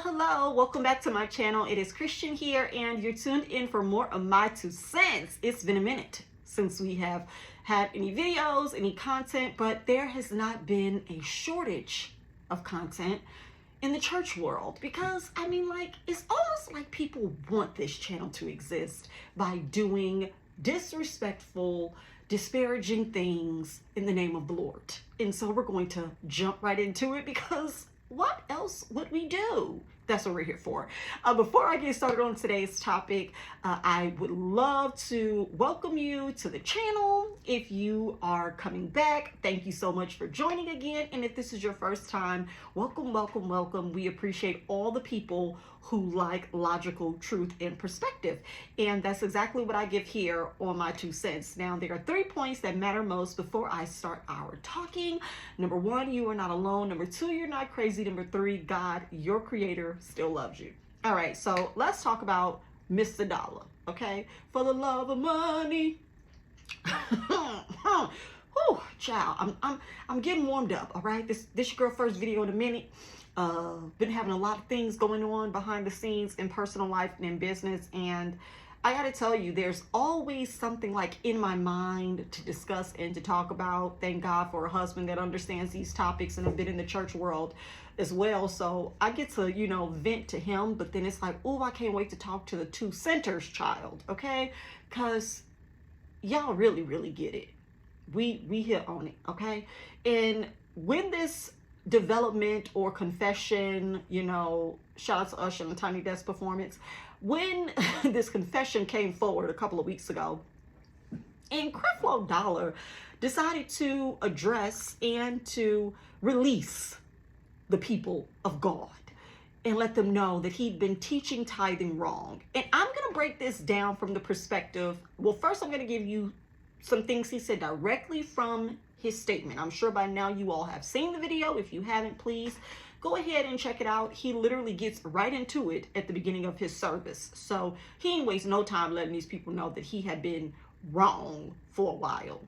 Hello. Welcome back to my channel. It is Christian here, and you're tuned in for more of my 2 cents. It's been a minute since we have had any videos, any content, but there has not been a shortage of content in the church world because, it's almost like people want this channel to exist by doing disrespectful, disparaging things in the name of the Lord. And so we're going to jump right into it because what else would we do? That's what we're here for. Before I get started on today's topic, I would love to welcome you to the channel. If you are coming back, thank you so much for joining again. And if this is your first time, welcome, welcome, welcome. We appreciate all the people who like logical truth and perspective. And that's exactly what I give here on my 2 cents. Now, there are 3 points that matter most before I start our talking. Number 1, you are not alone. Number 2, you're not crazy. Number 3, God, your creator, still loves you. All right, so let's talk about Mr. Dollar, okay? For the love of money. Whew, child, I'm getting warmed up, all right? This your girl first video in a minute. Been having a lot of things going on behind the scenes in personal life and in business, and I gotta tell you, there's always something like in my mind to discuss and to talk about. Thank God for a husband that understands these topics and have been in the church world as well. So I get to, vent to him, but then it's like, oh, I can't wait to talk to the 2 centers child, okay? Because y'all really, really get it. We hit on it, okay? And when this development or confession, shout out to Usher and the Tiny Desk performance, when this confession came forward a couple of weeks ago, and Creflo Dollar decided to address and to release the people of God and let them know that he'd been teaching tithing wrong. And I'm going to break this down from the perspective, well, first I'm going to give you some things he said directly from his statement. I'm sure by now you all have seen the video. If you haven't, please go ahead and check it out. He literally gets right into it at the beginning of his service. So he ain't waste no time letting these people know that he had been wrong for a while.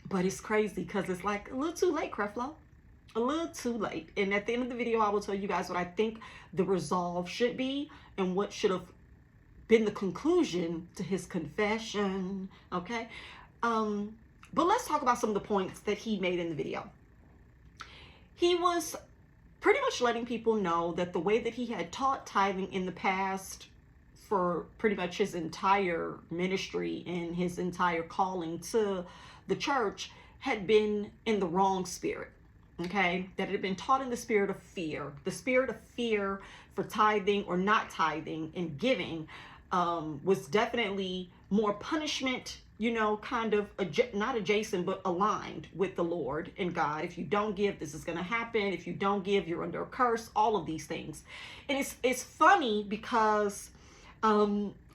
But it's crazy because it's like a little too late, Creflo. A little too late. And at the end of the video, I will tell you guys what I think the resolve should be and what should have been the conclusion to his confession. Okay? But let's talk about some of the points that he made in the video. He was pretty much letting people know that the way that he had taught tithing in the past for pretty much his entire ministry and his entire calling to the church had been in the wrong spirit. Okay, that it had been taught in the spirit of fear. The spirit of fear for tithing or not tithing and giving was definitely more punishment, kind of not adjacent, but aligned with the Lord and God. If you don't give, this is going to happen. If you don't give, you're under a curse, all of these things. And it's funny because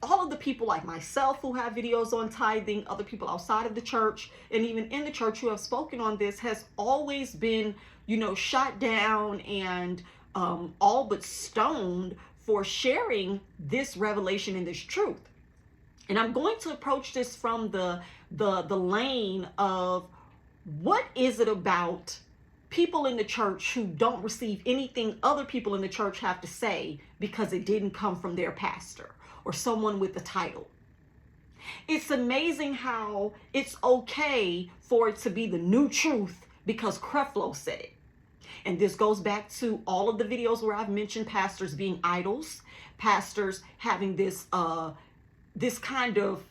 all of the people like myself who have videos on tithing, other people outside of the church, and even in the church who have spoken on this, has always been, shot down and all but stoned for sharing this revelation and this truth. And I'm going to approach this from the lane of what is it about people in the church who don't receive anything other people in the church have to say because it didn't come from their pastor or someone with the title. It's amazing how it's okay for it to be the new truth because Creflo said it. And this goes back to all of the videos where I've mentioned pastors being idols, pastors having this kind of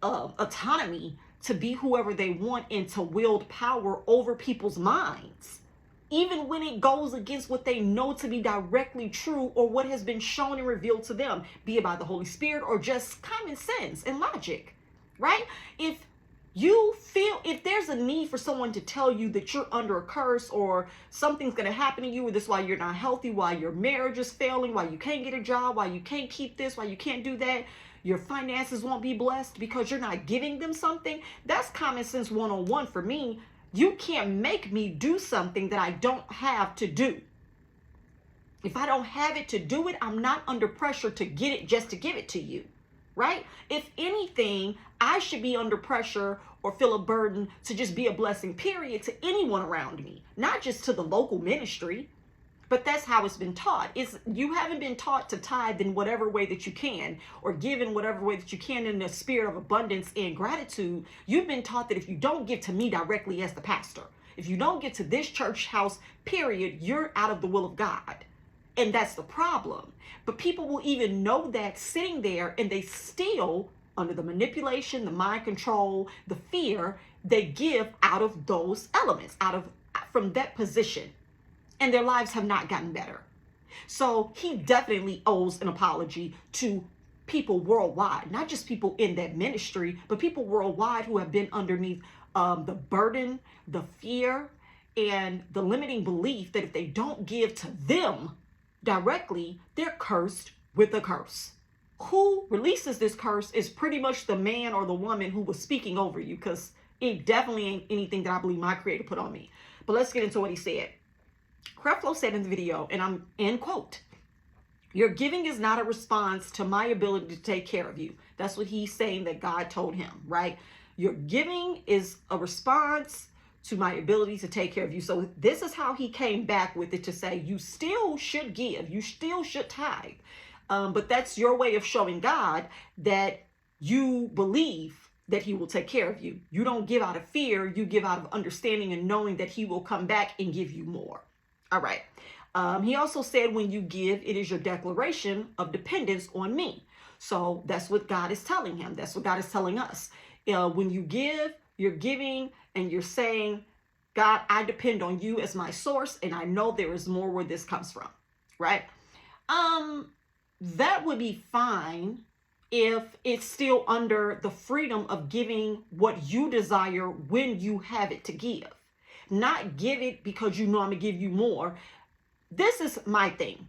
autonomy to be whoever they want and to wield power over people's minds, even when it goes against what they know to be directly true or what has been shown and revealed to them, be it by the Holy Spirit or just common sense and logic, right? If there's a need for someone to tell you that you're under a curse or something's going to happen to you, or this is why you're not healthy, why your marriage is failing, why you can't get a job, why you can't keep this, why you can't do that, your finances won't be blessed because you're not giving them something, that's common sense 101 for me. You can't make me do something that I don't have to do. If I don't have it to do it, I'm not under pressure to get it just to give it to you, right? If anything, I should be under pressure or feel a burden to just be a blessing, period, to anyone around me, not just to the local ministry. But that's how it's been taught. You haven't been taught to tithe in whatever way that you can, or give in whatever way that you can in the spirit of abundance and gratitude. You've been taught that if you don't give to me directly as the pastor, if you don't give to this church house, period, you're out of the will of God. And that's the problem. But people will even know that sitting there, and they still, under the manipulation, the mind control, the fear, they give out of those elements, from that position. And their lives have not gotten better. So he definitely owes an apology to people worldwide, not just people in that ministry, but people worldwide who have been underneath the burden, the fear, and the limiting belief that if they don't give to them directly, they're cursed with a curse. Who releases this curse is pretty much the man or the woman who was speaking over you, because it definitely ain't anything that I believe my creator put on me. But let's get into what he said. Creflo said in the video, and I'm in quote, "Your giving is not a response to my ability to take care of you." That's what he's saying that God told him, right? Your giving is a response to my ability to take care of you. So this is how he came back with it, to say you still should give, you still should tithe. But that's your way of showing God that you believe that he will take care of you. You don't give out of fear, you give out of understanding and knowing that he will come back and give you more. All right. He also said, when you give, it is your declaration of dependence on me. So that's what God is telling him. That's what God is telling us. When you give, you're giving and you're saying, God, I depend on you as my source, and I know there is more where this comes from, right? That would be fine if it's still under the freedom of giving what you desire when you have it to give. Not give it because you know I'm going to give you more. This is my thing.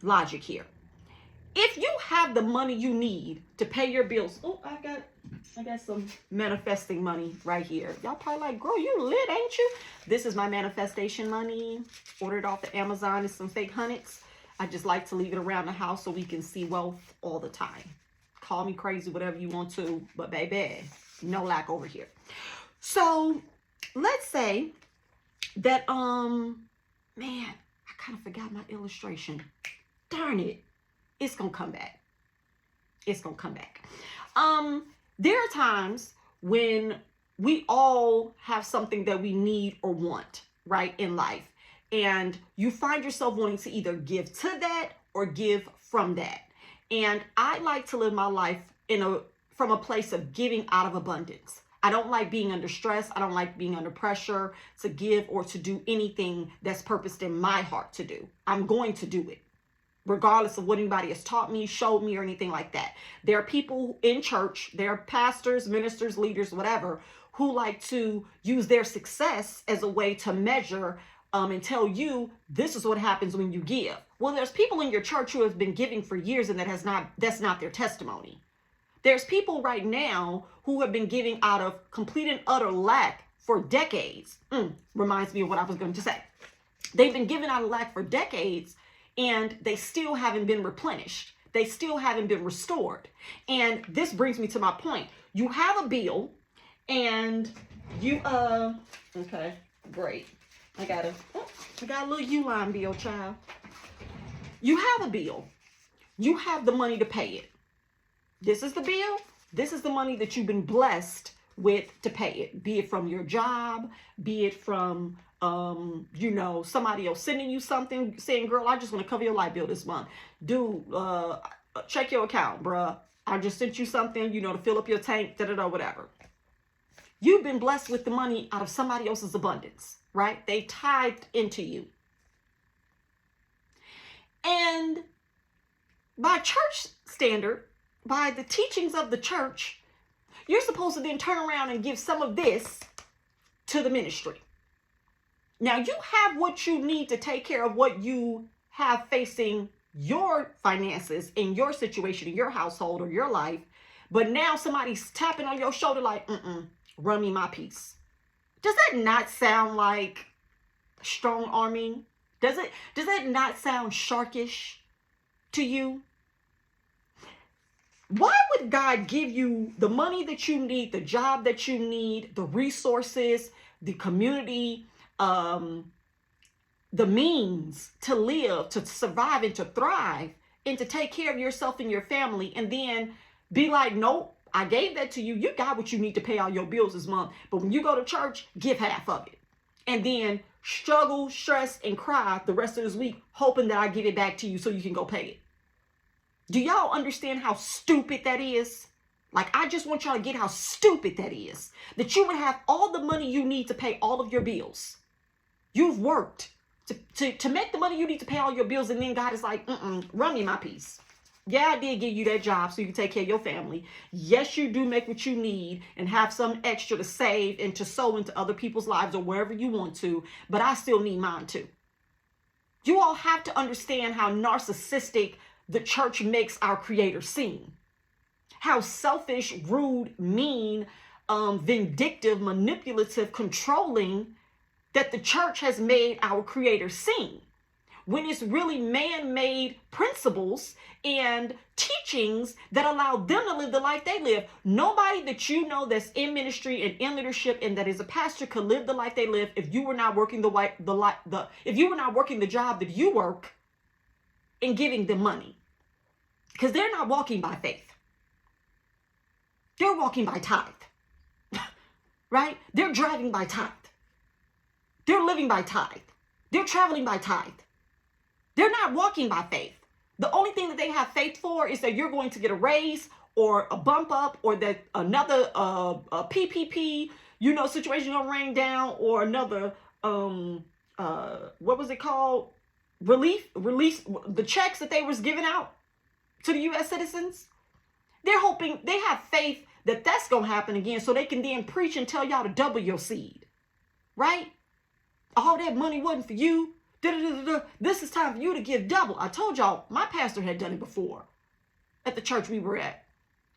Logic here. If you have the money you need to pay your bills. Oh, I got some manifesting money right here. Y'all probably like, girl, you lit, ain't you? This is my manifestation money. Ordered off the Amazon. It's some fake hundreds. I just like to leave it around the house so we can see wealth all the time. Call me crazy, whatever you want to, but baby, no lack over here. So let's say that, man, I kind of forgot my illustration. Darn it. It's going to come back. It's going to come back. There are times when we all have something that we need or want, right, in life. And you find yourself wanting to either give to that or give from that. And I like to live my life from a place of giving out of abundance. I don't like being under stress. I don't like being under pressure to give or to do anything that's purposed in my heart to do. I'm going to do it, regardless of what anybody has taught me, showed me, or anything like that. There are people in church, there are pastors, ministers, leaders, whatever, who like to use their success as a way to measure and tell you this is what happens when you give. Well, there's people in your church who have been giving for years, and that's not their testimony. There's people right now who have been giving out of complete and utter lack for decades. Reminds me of what I was going to say. They've been giving out of lack for decades, and they still haven't been replenished. They still haven't been restored. And this brings me to my point. You have a bill, and you, okay, great. I got a little Uline bill, child. You have a bill. You have the money to pay it. This is the bill. This is the money that you've been blessed with to pay it. Be it from your job, be it from, somebody else sending you something, saying, girl, I just want to cover your light bill this month. Dude, check your account, bruh. I just sent you something, to fill up your tank, whatever. You've been blessed with the money out of somebody else's abundance, right? They tithed into you. And by church standard, by the teachings of the church, you're supposed to then turn around and give some of this to the ministry. Now, you have what you need to take care of what you have facing your finances in your situation, in your household or your life. But now somebody's tapping on your shoulder like, run me my piece. Does that not sound like strong arming? Does that not sound sharkish to you? Why would God give you the money that you need, the job that you need, the resources, the community, the means to live, to survive, and to thrive, and to take care of yourself and your family, and then be like, nope, I gave that to you. You got what you need to pay all your bills this month. But when you go to church, give half of it. And then struggle, stress, and cry the rest of this week, hoping that I give it back to you so you can go pay it. Do y'all understand how stupid that is? Like, I just want y'all to get how stupid that is. That you would have all the money you need to pay all of your bills. You've worked to make the money you need to pay all your bills, and then God is like, run me my piece. Yeah, I did give you that job so you can take care of your family. Yes, you do make what you need and have some extra to save and to sow into other people's lives or wherever you want to, but I still need mine too. You all have to understand how narcissistic the church makes our Creator seem. How selfish, rude, mean, vindictive, manipulative, controlling that the church has made our Creator seem, when it's really man-made principles and teachings that allow them to live the life they live. Nobody that you know that's in ministry and in leadership and that is a pastor could live the life they live if you were not working if you were not working the job that you work and giving them money, because they're not walking by faith. They're walking by tithe, right? They're driving by tithe. They're living by tithe. They're traveling by tithe. They're not walking by faith. The only thing that they have faith for is that you're going to get a raise or a bump up, or that another a PPP, situation gonna rain down, or another what was it called? Release the checks that they was giving out to the U.S. citizens. They're hoping, they have faith that that's gonna happen again, so they can then preach and tell y'all to double your seed, right? All that money wasn't for you. This is time for you to give double. I told y'all, my pastor had done it before at the church we were at.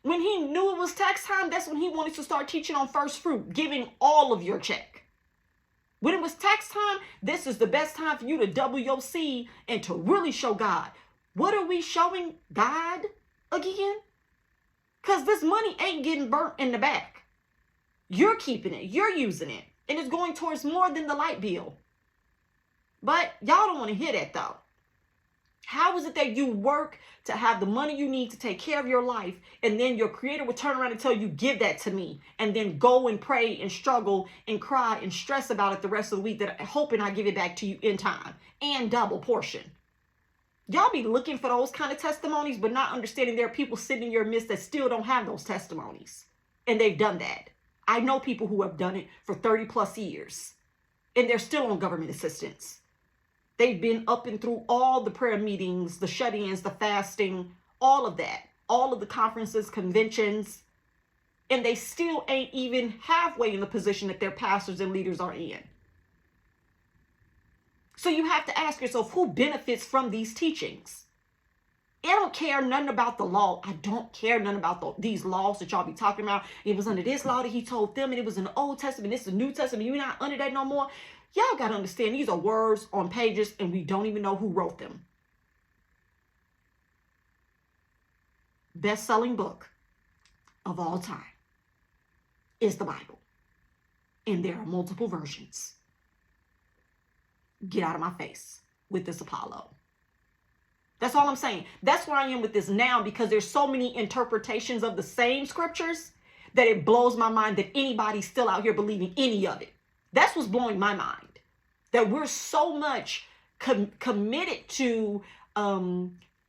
When he knew it was tax time, that's when he wanted to start teaching on first fruit, giving all of your check. When it was tax time, this is the best time for you to double your seed and to really show God. What are we showing God again? Because this money ain't getting burnt in the back. You're keeping it. You're using it. And it's going towards more than the light bill. But y'all don't want to hear that, though. How is it that you work to have the money you need to take care of your life, and then your Creator will turn around and tell you, give that to me, and then go and pray and struggle and cry and stress about it the rest of the week, that hoping I give it back to you in time and double portion? Y'all be looking for those kind of testimonies, but not understanding there are people sitting in your midst that still don't have those testimonies. And they've done that. I know people who have done it for 30 plus years, and they're still on government assistance. They've been up and through all the prayer meetings, the shut-ins, the fasting, all of that, all of the conferences, conventions, and they still ain't even halfway in the position that their pastors and leaders are in. So you have to ask yourself, who benefits from these teachings? I don't care nothing about the law. I don't care nothing about these laws that y'all be talking about. It was under this law that he told them, and it was in the Old Testament. This is the New Testament. You're not under that no more. Y'all got to understand, these are words on pages, and we don't even know who wrote them. Best-selling book of all time is the Bible. And there are multiple versions. Get out of my face with this Apollo. That's all I'm saying. That's where I am with this now, because there's so many interpretations of the same scriptures that it blows my mind that anybody's still out here believing any of it. That's what's blowing my mind. That we're so much committed to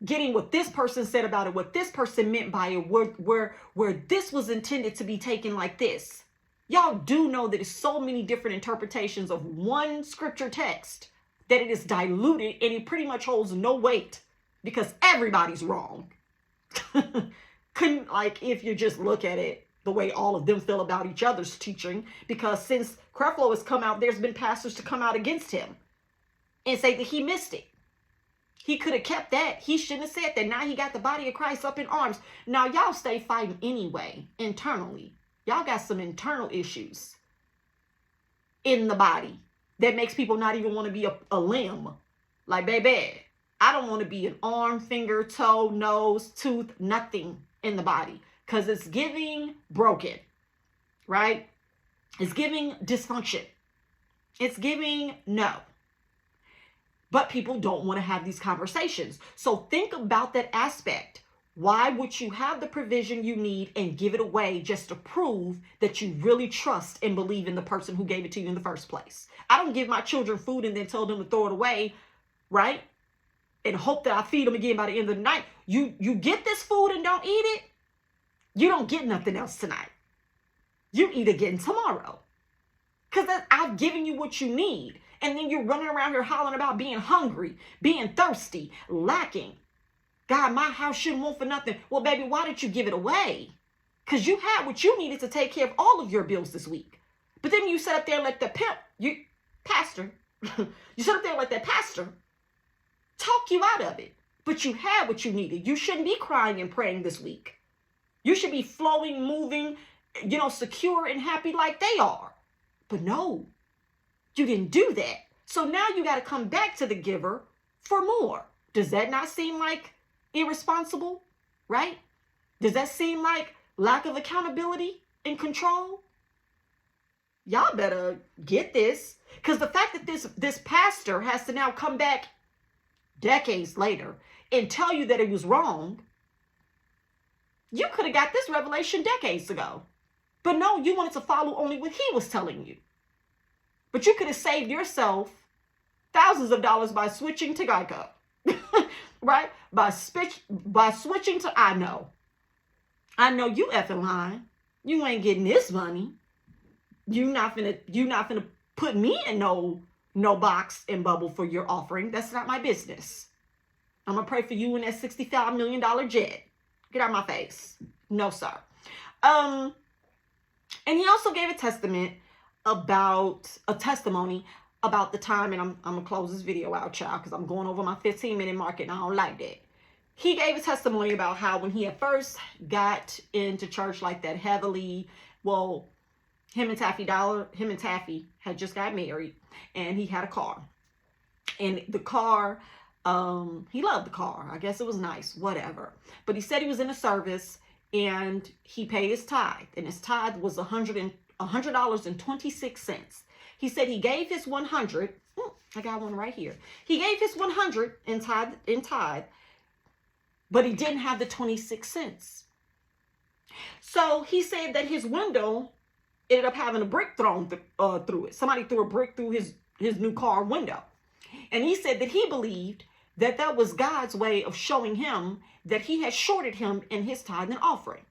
getting what this person said about it, what this person meant by it, where this was intended to be taken like this. Y'all do know that there's so many different interpretations of one scripture text that it is diluted and it pretty much holds no weight because everybody's wrong. If you just look at it the way all of them feel about each other's teaching, because since Creflo has come out, there's been pastors to come out against him and say that he missed it. He could have kept that. He shouldn't have said that. Now he got the body of Christ up in arms. Now y'all stay fighting anyway, internally. Y'all got some internal issues in the body that makes people not even want to be a limb. Like, baby, I don't want to be an arm, finger, toe, nose, tooth, nothing in the body. Because it's giving broken, right? It's giving dysfunction. It's giving no. But people don't want to have these conversations. So think about that aspect. Why would you have the provision you need and give it away just to prove that you really trust and believe in the person who gave it to you in the first place? I don't give my children food and then tell them to throw it away, right? And hope that I feed them again by the end of the night. You get this food and don't eat it, you don't get nothing else tonight. You eat again tomorrow. Because I've given you what you need. And then you're running around here hollering about being hungry, being thirsty, lacking. God, my house shouldn't want for nothing. Well, baby, why did you give it away? Because you had what you needed to take care of all of your bills this week. But then you sat up there and let the pastor, you sat up there and let that pastor talk you out of it. But you had what you needed. You shouldn't be crying and praying this week. You should be flowing, moving, secure and happy like they are. But no, you didn't do that. So now you got to come back to the giver for more. Does that not seem like irresponsible, right? Does that seem like lack of accountability and control? Y'all better get this. Because the fact that this pastor has to now come back decades later and tell you that it was wrong, you could have got this revelation decades ago. But no, you wanted to follow only what he was telling you. But you could have saved yourself thousands of dollars by switching to Geico, right? By switching to I know you effing lying. You ain't getting this money. You not finna put me in no box and bubble for your offering. That's not my business. I'm gonna pray for you in that $65 million jet. Get out of my face. No, sir. And he also gave a testimony about the time, and I'm gonna close this video out, child, because I'm going over my 15-minute mark and I don't like that. He gave a testimony about how when he had first got into church like that heavily, well, him and Taffy had just got married, and he had a car. And the car, he loved the car. I guess it was nice, whatever. But he said he was in a service and he paid his tithe, and his tithe was $100.26. He said he gave his 100. I got one right here. He gave his 100 in tithe, but he didn't have the 26 cents. So he said that his window ended up having a brick thrown through it. Somebody threw a brick through his new car window. And he said that he believed that that was God's way of showing him that he had shorted him in his tithe and offering.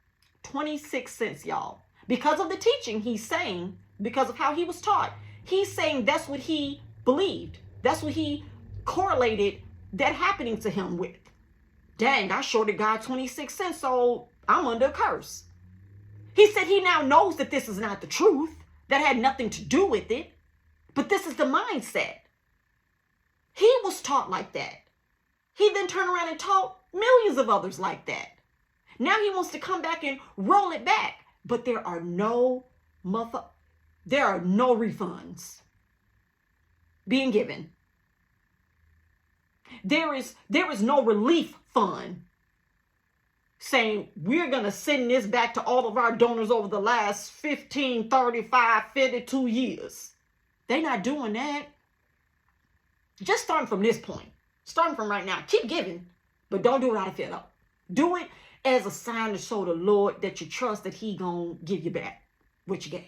26 cents, y'all. Because of the teaching he's saying, because of how he was taught, he's saying that's what he believed. That's what he correlated that happening to him with. Dang, I shorted God 26 cents, so I'm under a curse. He said he now knows that this is not the truth. That had nothing to do with it. But this is the mindset. He was taught like that. He then turned around and taught millions of others like that. Now he wants to come back and roll it back. But there are no refunds being given. There is no relief fund saying we're going to send this back to all of our donors over the last 15, 35, 52 years. They're not doing that. Just starting from this point. Starting from right now. Keep giving, but don't do it out of fear though. Do it as a sign to show the Lord that you trust that he gonna give you back what you gave.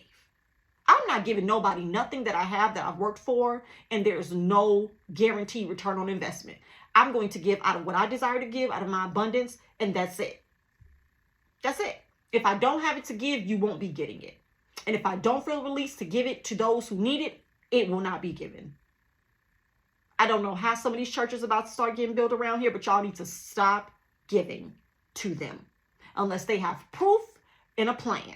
I'm not giving nobody nothing that I have that I've worked for, and there's no guaranteed return on investment. I'm going to give out of what I desire to give, out of my abundance, and that's it. That's it. If I don't have it to give, you won't be getting it. And if I don't feel released to give it to those who need it, it will not be given. I don't know how some of these churches are about to start getting built around here, but y'all need to stop giving to them unless they have proof and a plan.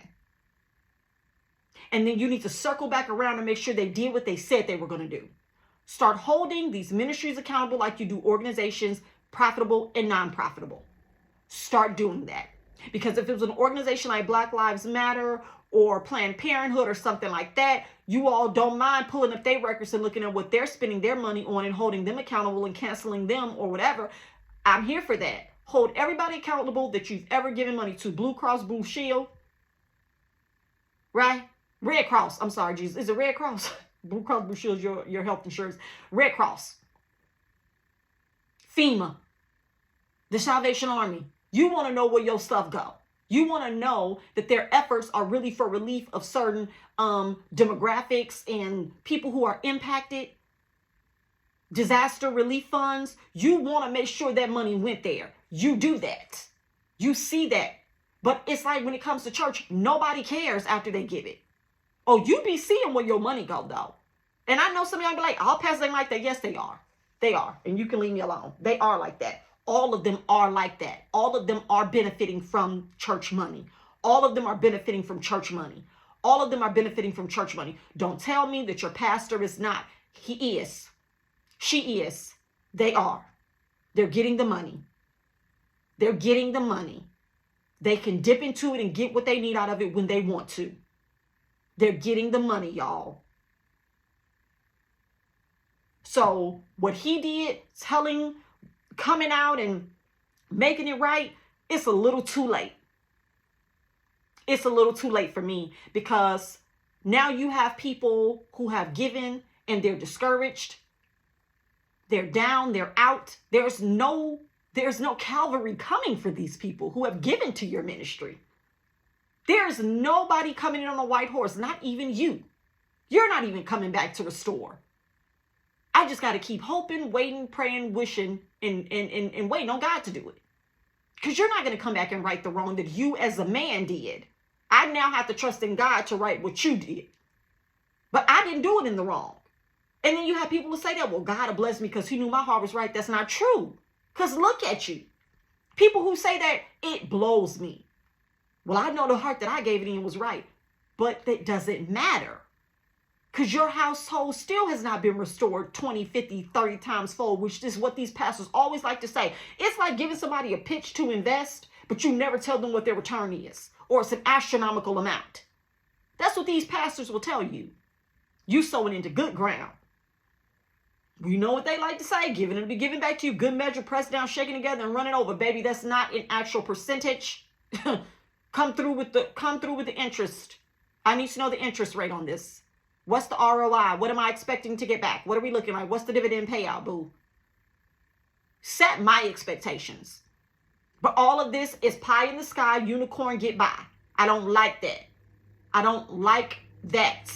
And then you need to circle back around and make sure they did what they said they were going to do. Start holding these ministries accountable like you do organizations, profitable and non-profitable. Start doing that. Because if it was an organization like Black Lives Matter or Planned Parenthood or something like that, you all don't mind pulling up their records and looking at what they're spending their money on and holding them accountable and canceling them or whatever. I'm here for that. Hold everybody accountable that you've ever given money to. Blue Cross Blue Shield. Right? Red Cross. I'm sorry, Jesus. Is it Red Cross? Blue Cross Blue Shield is your health insurance. Red Cross. FEMA, the Salvation Army. You want to know where your stuff go. You want to know that their efforts are really for relief of certain demographics and people who are impacted. Disaster relief funds. You want to make sure that money went there. You do that. You see that. But it's like when it comes to church, nobody cares after they give it. Oh, you be seeing where your money go, though. And I know some of y'all be like, all pastors ain't like that. Yes, they are. They are. And you can leave me alone. They are like that. All of them are like that. All of them are benefiting from church money. All of them are benefiting from church money. All of them are benefiting from church money. Don't tell me that your pastor is not. He is. She is. They are. They're getting the money. They're getting the money. They can dip into it and get what they need out of it when they want to. They're getting the money, y'all. So what he did, coming out and making it right, it's a little too late. It's a little too late for me, because now you have people who have given and they're discouraged. They're down, they're out. There's no Calvary coming for these people who have given to your ministry. There's nobody coming in on a white horse, not even you. You're not even coming back to restore. I just got to keep hoping, waiting, praying, wishing, and waiting on God to do it. Because you're not going to come back and right the wrong that you as a man did. I now have to trust in God to right what you did. But I didn't do it in the wrong. And then you have people who say that, well, God will bless me because he knew my heart was right. That's not true. Because look at you. People who say that, it blows me. Well, I know the heart that I gave it in was right. But that doesn't matter. Because your household still has not been restored 20, 50, 30 times fold, which is what these pastors always like to say. It's like giving somebody a pitch to invest, but you never tell them what their return is, or it's an astronomical amount. That's what these pastors will tell you. You sowing into good ground. You know what they like to say, giving it to be given back to you, good measure, pressed down, shaken together, and running over. Baby, that's not an actual percentage. Come through with the interest. I need to know the interest rate on this. What's the ROI? What am I expecting to get back? What are we looking like? What's the dividend payout, boo? Set my expectations. But all of this is pie in the sky, unicorn get by. I don't like that. I don't like that.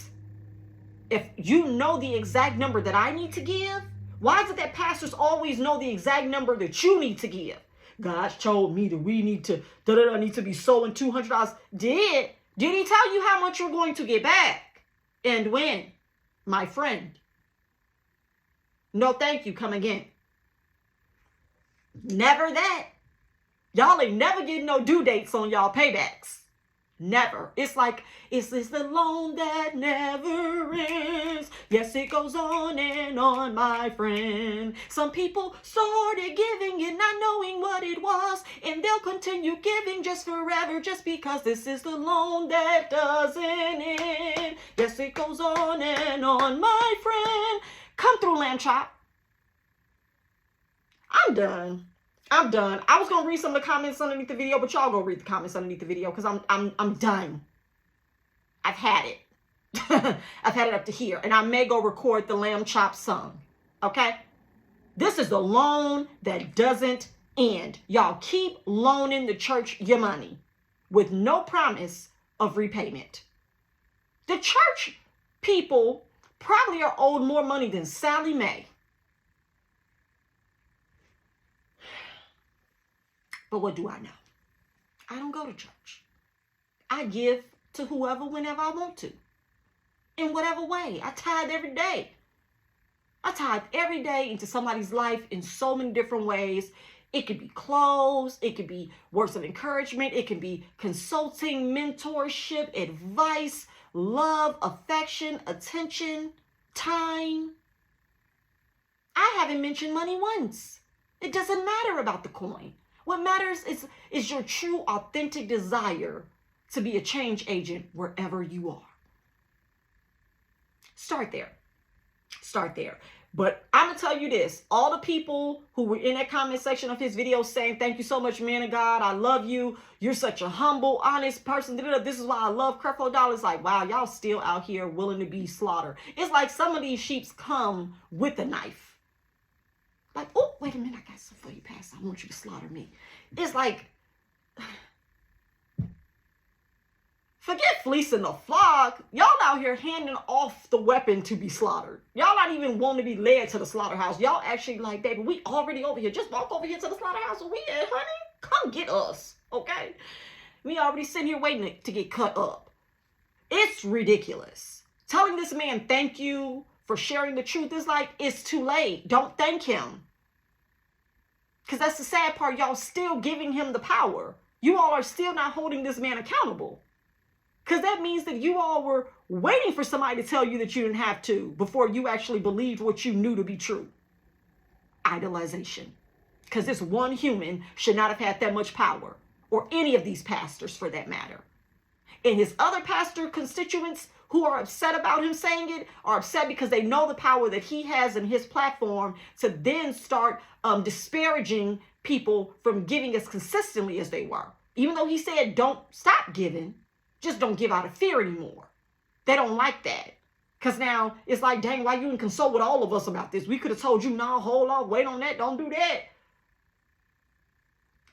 If you know the exact number that I need to give, why is it that pastors always know the exact number that you need to give? God told me that we need to, need to be sowing $200. Did he tell you how much you're going to get back? And when, my friend? No, thank you. Come again. Never that. Y'all ain't never getting no due dates on y'all paybacks. Never. It's like, it's the loan that never ends. Yes, it goes on and on, my friend. Some people started giving and not knowing what it was, and they'll continue giving just forever, just because this is the loan that doesn't end. Yes, it goes on and on, my friend. Come through, lamb chop. I'm done. I was going to read some of the comments underneath the video, but y'all go read the comments underneath the video because I'm done. I've had it. I've had it up to here. And I may go record the lamb chop song. Okay? This is the loan that doesn't end. Y'all keep loaning the church your money with no promise of repayment. The church people probably are owed more money than Sally Mae. But what do I know? I don't go to church. I give to whoever, whenever I want to. In whatever way. I tithe every day. I tithe every day into somebody's life in so many different ways. It could be clothes. It could be words of encouragement. It can be consulting, mentorship, advice, love, affection, attention, time. I haven't mentioned money once. It doesn't matter about the coin. What matters is your true, authentic desire to be a change agent wherever you are. Start there. Start there. But I'm going to tell you this. All the people who were in that comment section of his video saying, thank you so much, man of God. I love you. You're such a humble, honest person. This is why I love Creflo Dollar. It's like, wow, y'all still out here willing to be slaughtered. It's like some of these sheeps come with a knife. Like, oh, wait a minute, I got something for you, Pastor. I want you to slaughter me. It's like, forget fleecing the flock. Y'all out here handing off the weapon to be slaughtered. Y'all not even wanting to be led to the slaughterhouse. Y'all actually like, baby, we already over here. Just walk over here to the slaughterhouse where we at, honey. Come get us, okay? We already sitting here waiting to get cut up. It's ridiculous. Telling this man thank you for sharing the truth is like, it's too late. Don't thank him. Because that's the sad part. Y'all still giving him the power. You all are still not holding this man accountable. Because that means that you all were waiting for somebody to tell you that you didn't have to before you actually believed what you knew to be true. Idolization. Because this one human should not have had that much power, or any of these pastors for that matter. And his other pastor constituents who are upset about him saying it are upset because they know the power that he has in his platform to then start disparaging people from giving as consistently as they were. Even though he said, don't stop giving, just don't give out of fear anymore. They don't like that. Because now it's like, dang, why you didn't consult with all of us about this? We could have told you, no, hold on, wait on that, don't do that.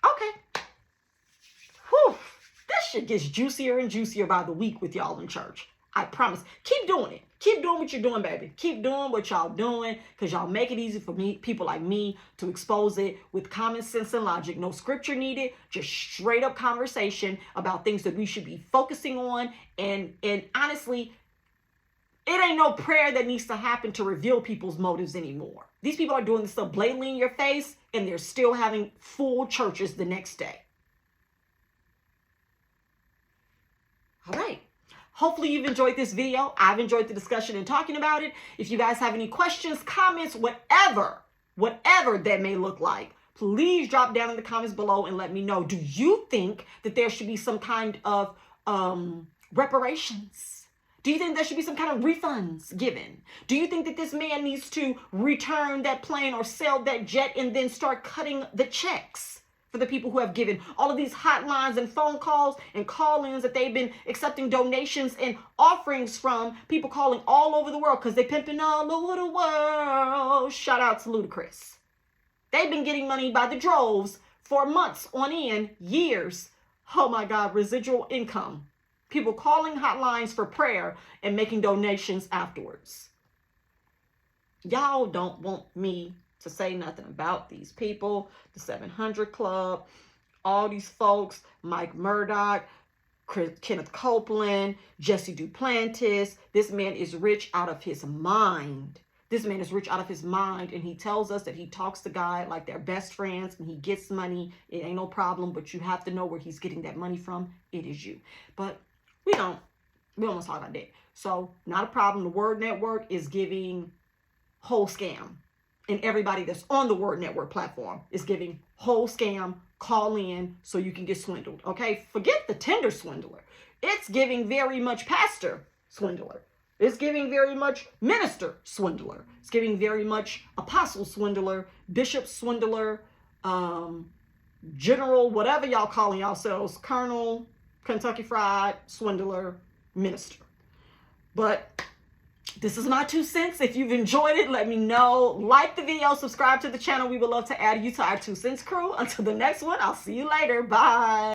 Okay. Whew. This shit gets juicier and juicier by the week with y'all in church. I promise. Keep doing it. Keep doing what you're doing, baby. Keep doing what y'all doing, because y'all make it easy for me, people like me, to expose it with common sense and logic. No scripture needed, just straight up conversation about things that we should be focusing on. And honestly, it ain't no prayer that needs to happen to reveal people's motives anymore. These people are doing this stuff blatantly in your face, and they're still having full churches the next day. All right. Hopefully you've enjoyed this video. I've enjoyed the discussion and talking about it. If you guys have any questions, comments, whatever that may look like, please drop down in the comments below and let me know. Do you think that there should be some kind of reparations? Do you think there should be some kind of refunds given? Do you think that this man needs to return that plane or sell that jet and then start cutting the checks for the people who have given? All of these hotlines and phone calls and call-ins that they've been accepting donations and offerings from, people calling all over the world because they're pimping all over the world. Shout out to Ludacris. They've been getting money by the droves for months on end, years. Oh my God, residual income. People calling hotlines for prayer and making donations afterwards. Y'all don't want me to say nothing about these people, the 700 Club, all these folks, Mike Murdoch, Kenneth Copeland, Jesse Duplantis. This man is rich out of his mind. This man is rich out of his mind, and he tells us that he talks to God like they're best friends, and he gets money. It ain't no problem, but you have to know where he's getting that money from. It is you. But we don't talk about that. So not a problem. The Word Network is giving whole scam. And everybody that's on the Word Network platform is giving whole scam, call in so you can get swindled. Okay, forget the Tinder swindler. It's giving very much pastor swindler. It's giving very much minister swindler. It's giving very much apostle swindler, bishop swindler, general, whatever y'all calling yourselves, colonel, Kentucky Fried swindler, minister. But this is my 2 cents. If you've enjoyed it, let me know. Like the video, subscribe to the channel. We would love to add you to our 2 cents crew. Until the next one, I'll see you later. Bye.